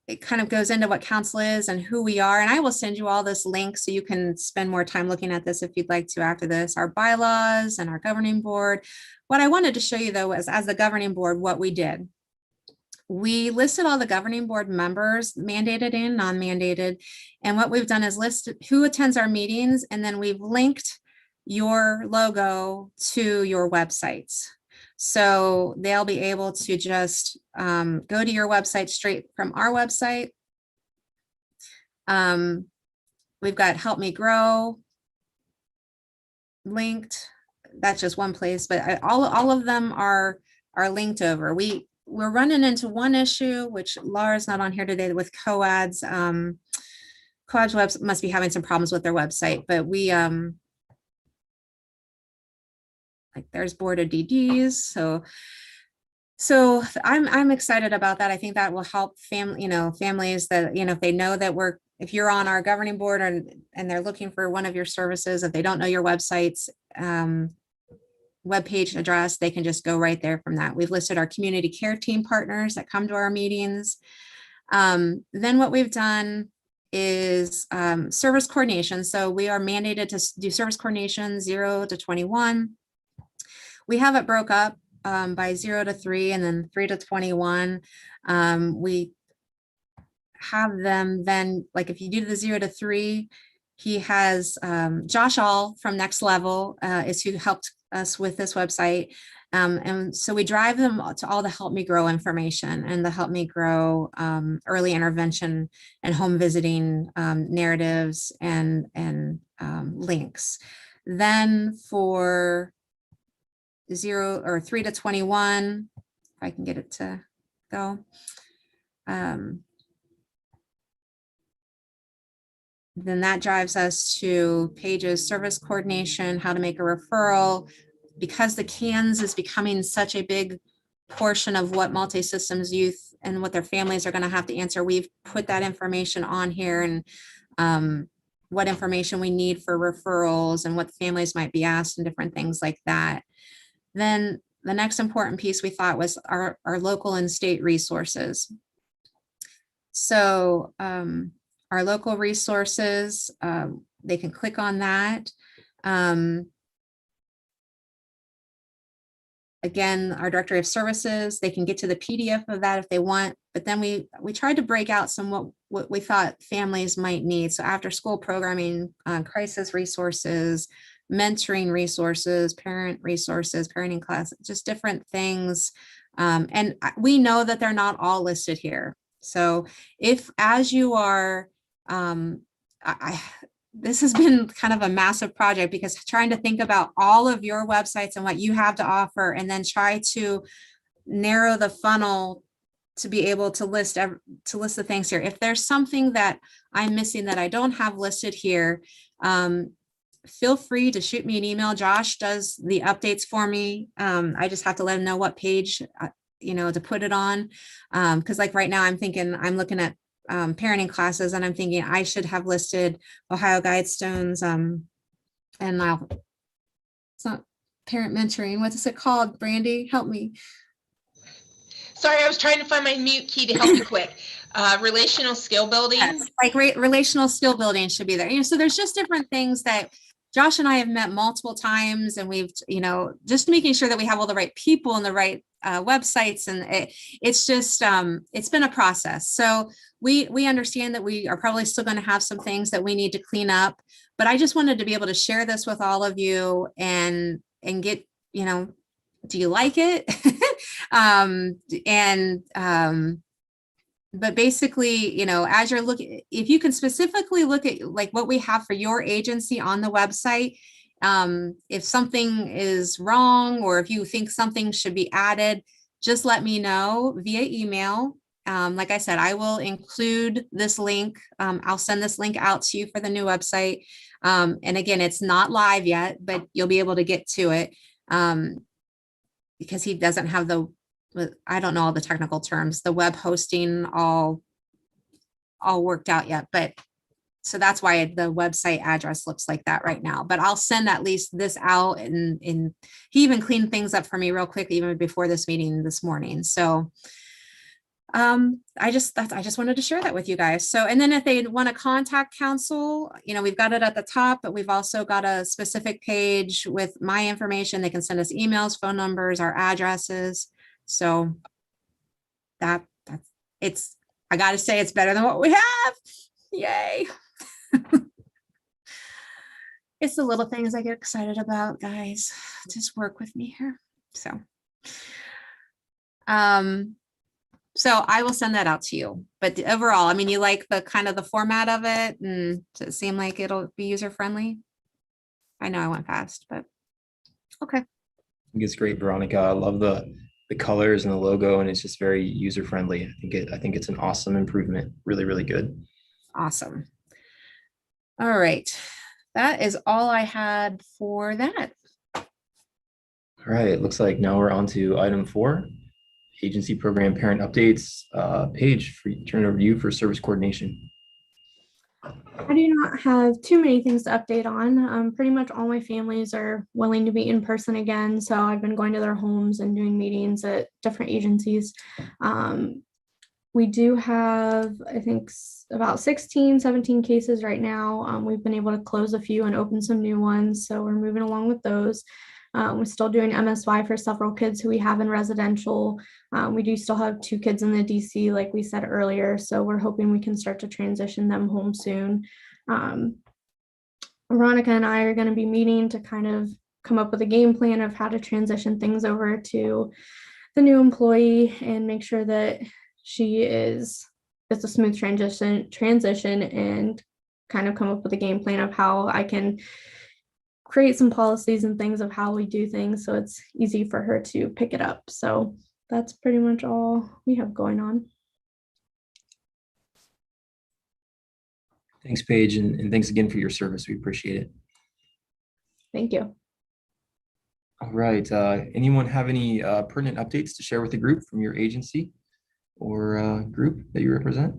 It kind of goes into what council is and who we are. And I will send you all this link so you can spend more time looking at this if you'd like to after this, our bylaws and our governing board. What I wanted to show you though was, as the governing board, what we did. We listed all the governing board members, mandated and non-mandated. And what we've done is listed who attends our meetings, and then we've linked your logo to your websites. So they'll be able to just go to your website straight from our website. We've got Help Me Grow linked. That's just one place, but all of them are linked over. We're running into one issue, which Laura's not on here today, with COAD's. COAD's webs must be having some problems with their website, but we like there's board of DDs. So I'm excited about that. I think that will help families that, if they know that if you're on our governing board and they're looking for one of your services, if they don't know your website's webpage address, they can just go right there from that. We've listed our community care team partners that come to our meetings. Then what we've done is service coordination. So we are mandated to do service coordination 0 to 21. We have it broke up by 0 to 3 and then 3 to 21. We have them then, like if you do the 0 to 3, he has Josh All from Next Level is who helped us with this website. And so we drive them to all the Help Me Grow information and the Help Me Grow early intervention and home visiting narratives and links. Then for 0 or 3 to 21, if I can get it to go. Then that drives us to Paige's service coordination, how to make a referral. Because the CANS is becoming such a big portion of what multi-systems youth and what their families are going to have to answer, we've put that information on here, and what information we need for referrals and what families might be asked and different things like that. Then the next important piece we thought was our local and state resources. So our local resources, they can click on that. Again, our directory of services, they can get to the PDF of that if they want, but then we tried to break out some what we thought families might need. So after school programming, crisis resources, mentoring resources, parenting class, just different things. And we know that they're not all listed here. So if, as you are, this has been kind of a massive project, because trying to think about all of your websites and what you have to offer, and then try to narrow the funnel to be able to list the things here. If there's something that I'm missing that I don't have listed here, feel free to shoot me an email. Josh does the updates for me. I just have to let him know what page, to put it on. Because like right now I'm looking at parenting classes, and I'm thinking I should have listed Ohio Guidestones, and it's not parent mentoring. What is it called? Brandy, help me. Sorry, I was trying to find my mute key to help you quick. Relational skill building. Yes, like relational skill building should be there. So there's just different things that Josh and I have met multiple times, and we've, just making sure that we have all the right people and the right websites, and it's just it's been a process. So we understand that we are probably still going to have some things that we need to clean up, but I just wanted to be able to share this with all of you and get, do you like it? But basically, as you're looking, if you can specifically look at like what we have for your agency on the website, if something is wrong, or if you think something should be added, just let me know via email. Like I said, I will include this link. I'll send this link out to you for the new website. And again, it's not live yet, but you'll be able to get to it, because he doesn't have I don't know all the technical terms, the web hosting all worked out yet, but so that's why the website address looks like that right now. But I'll send at least this out, and he even cleaned things up for me real quick even before this meeting this morning. So I just wanted to share that with you guys. So, and then if they want to contact council, we've got it at the top, but we've also got a specific page with my information. They can send us emails, phone numbers, our addresses. So I got to say, it's better than what we have. Yay. It's the little things I get excited about, guys. Just work with me here. So I will send that out to you. But overall, you like the kind of the format of it, and does it seem like it'll be user friendly? I know I went fast, but okay. I think it's great, Veronica. I love the colors and the logo, and it's just very user friendly. I think it's an awesome improvement. Really, really good. Awesome. All right. That is all I had for that. All right. It looks like now we're on to item 4, agency program parent updates. Paige, turn it over to you for service coordination. I do not have too many things to update on. Pretty much all my families are willing to be in person again. So I've been going to their homes and doing meetings at different agencies. We do have, I think, about 16, 17 cases right now. We've been able to close a few and open some new ones. So we're moving along with those. We're still doing MSY for several kids who we have in residential. We do still have 2 kids in the DC, like we said earlier. So we're hoping we can start to transition them home soon. Veronica and I are going to be meeting to kind of come up with a game plan of how to transition things over to the new employee and make sure that it's a smooth transition, and kind of come up with a game plan of how I can create some policies and things of how we do things so it's easy for her to pick it up. So that's pretty much all we have going on. Thanks, Paige, and thanks again for your service. We appreciate it. Thank you. All right. Anyone have any pertinent updates to share with the group from your agency or group that you represent?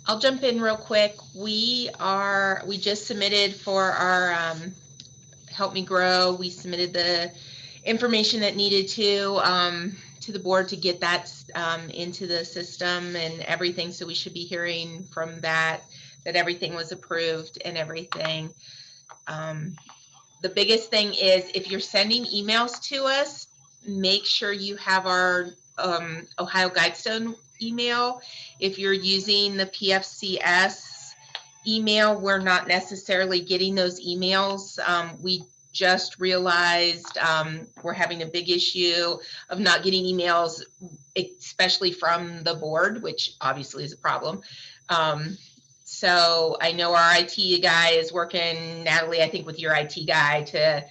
I'll jump in real quick. We just submitted for our Help Me Grow. We submitted the information that needed to to the board to get that into the system and everything. So we should be hearing from that everything was approved and everything. The biggest thing is if you're sending emails to us, make sure you have our Ohio Guidestone email. If you're using the PFCS email, we're not necessarily getting those emails. We just realized we're having a big issue of not getting emails, especially from the board, which obviously is a problem. So I know our IT guy is working, Natalie, I think with your IT guy to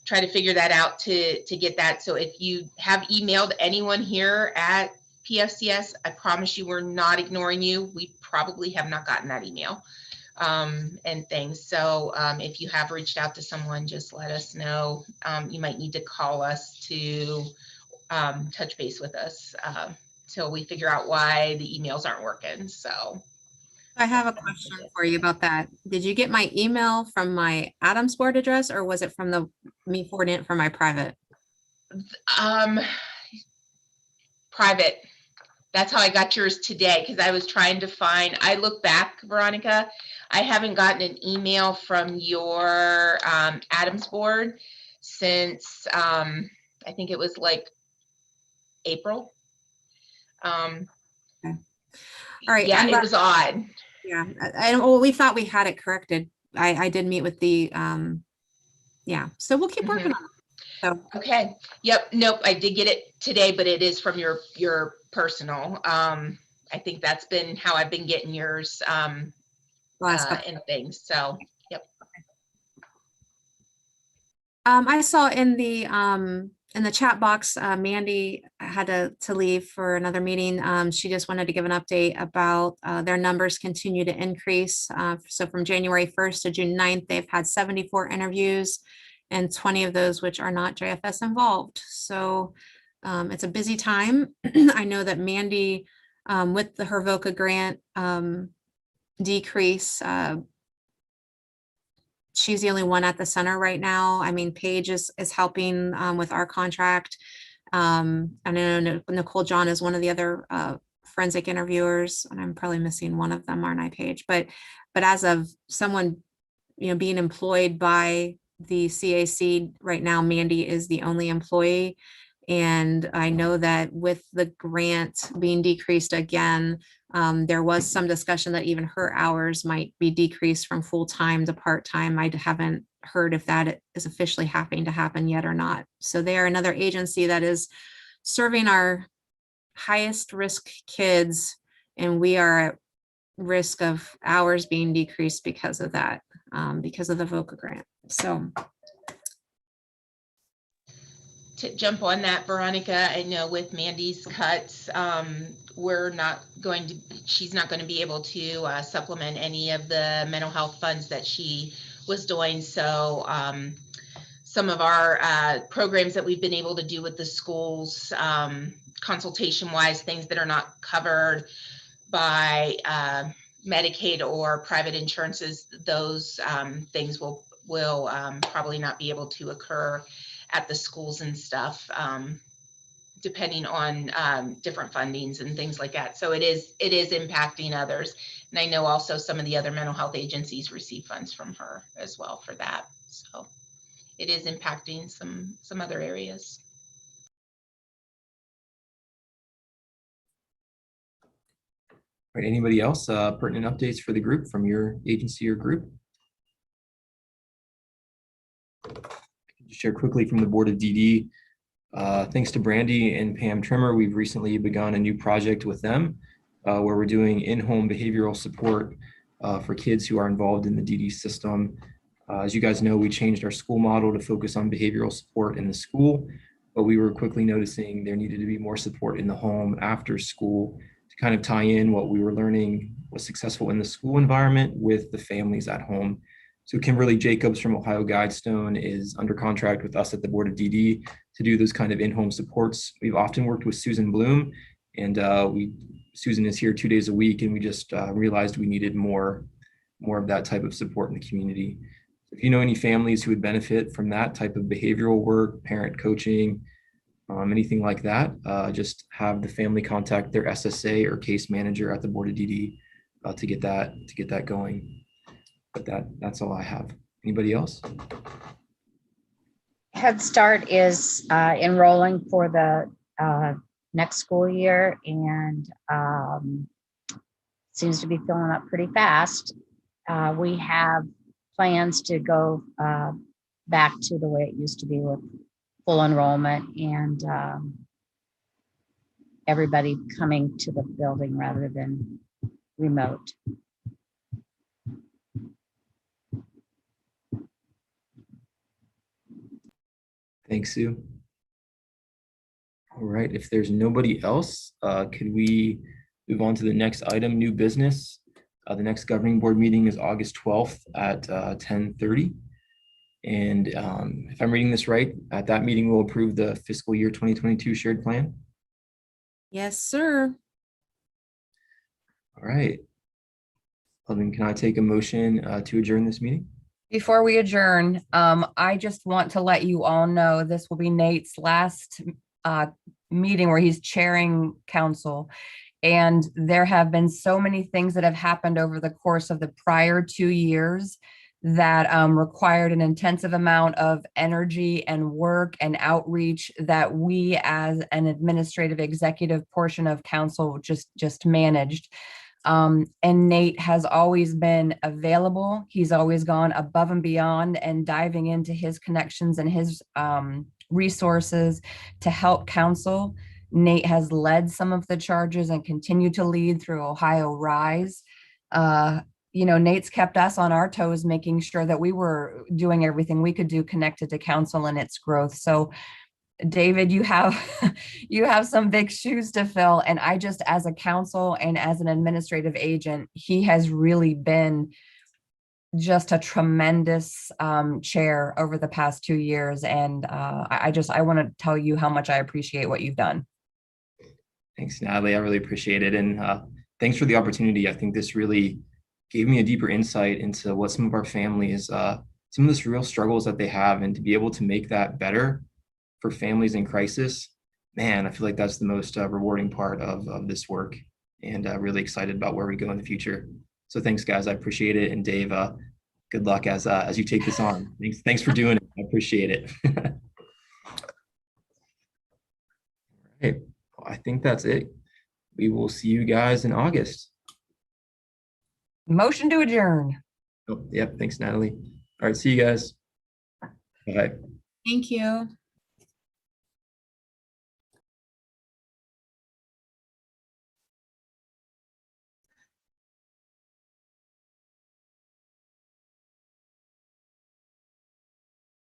try to figure that out to get that. So if you have emailed anyone here at PFCS, I promise you we're not ignoring you. We probably have not gotten that email and things. So if you have reached out to someone, just let us know. You might need to call us to touch base with us till we figure out why the emails aren't working. So I have a question for you about that. Did you get my email from my Adams board address, or was it from me forwarding it from my private? Private. That's how I got yours today, because I was trying to find, I look back, Veronica, I haven't gotten an email from your Adams board since I think it was like April. All right. Yeah, I'm it glad- was odd. Yeah, well, we thought we had it corrected. I did meet with the, yeah, so we'll keep working on it. So, Okay. Yep. Nope. I did get it today, but it is from your personal. I think that's been how I've been getting yours last couple. and things. So, yep. I saw in the chat box, Mandy had to leave for another meeting. She just wanted to give an update about their numbers continue to increase. So from January 1st to June 9th, they've had 74 interviews and 20 of those which are not JFS involved. So it's a busy time. I know that Mandy, with the Hervoca grant decrease, she's the only one at the center right now. I mean, Paige is helping with our contract. I know Nicole John is one of the other forensic interviewers, and I'm probably missing one of them, aren't I, Paige? But as of someone, being employed by the CAC right now, Mandy is the only employee. And I know that with the grant being decreased again, there was some discussion that even her hours might be decreased from full-time to part-time. I haven't heard if that is officially happening to happen yet or not. So they are another agency that is serving our highest risk kids, and we are at risk of hours being decreased because of that, because of the VOCA grant. So To jump on that, Veronica, I know with Mandy's cuts, she's not going to be able to supplement any of the mental health funds that she was doing. So some of our programs that we've been able to do with the schools, consultation wise, things that are not covered by Medicaid or private insurances, those things will probably not be able to occur at the schools and stuff, depending on different fundings and things like that. So it is impacting others. And I know also some of the other mental health agencies receive funds from her as well for that. So it is impacting some other areas. All right, anybody else pertinent updates for the group from your agency or group? Share quickly from the board of DD. Thanks to Brandy and Pam Trimmer, we've recently begun a new project with them where we're doing in-home behavioral support for kids who are involved in the DD system. As you guys know, we changed our school model to focus on behavioral support in the school, but we were quickly noticing there needed to be more support in the home after school to kind of tie in what we were learning was successful in the school environment with the families at home. So Kimberly Jacobs from Ohio Guidestone is under contract with us at the Board of DD to do those kind of in-home supports. We've often worked with Susan Bloom, and Susan is here 2 days a week, and we just realized we needed more of that type of support in the community. If you know any families who would benefit from that type of behavioral work, parent coaching, anything like that, just have the family contact their SSA or case manager at the Board of DD to get that going. But that's all I have. Anybody else? Head Start is enrolling for the next school year and seems to be filling up pretty fast. We have plans to go back to the way it used to be with full enrollment and everybody coming to the building rather than remote. Thanks, Sue. All right, if there's nobody else, could we move on to the next item, new business? The next governing board meeting is August 12th at 10:30. And if I'm reading this right, at that meeting, we'll approve the fiscal year 2022 shared plan. Yes, sir. All right. Well, then can I take a motion to adjourn this meeting? Before we adjourn, I just want to let you all know this will be Nate's last meeting where he's chairing council. And there have been so many things that have happened over the course of the prior 2 years that required an intensive amount of energy and work and outreach that we as an administrative executive portion of council just managed. And Nate has always been available. He's always gone above and beyond and diving into his connections and his resources to help council. Nate has led some of the charges and continued to lead through Ohio Rise. Nate's kept us on our toes, making sure that we were doing everything we could do connected to council and its growth. So David, you have some big shoes to fill. And I just, as a council and as an administrative agent, he has really been just a tremendous chair over the past 2 years. And I want to tell you how much I appreciate what you've done. Thanks, Natalie. I really appreciate it. And thanks for the opportunity. I think this really gave me a deeper insight into what some of our families, some of the real struggles that they have, and to be able to make that better for families in crisis. Man, I feel like that's the most rewarding part of this work, and really excited about where we go in the future. So thanks, guys. I appreciate it. And Dave, good luck as you take this on. Thanks for doing it. I appreciate it. All right. I think that's it. We will see you guys in August. Motion to adjourn. Oh, yep. Thanks, Natalie. All right. See you guys. Bye. Thank you.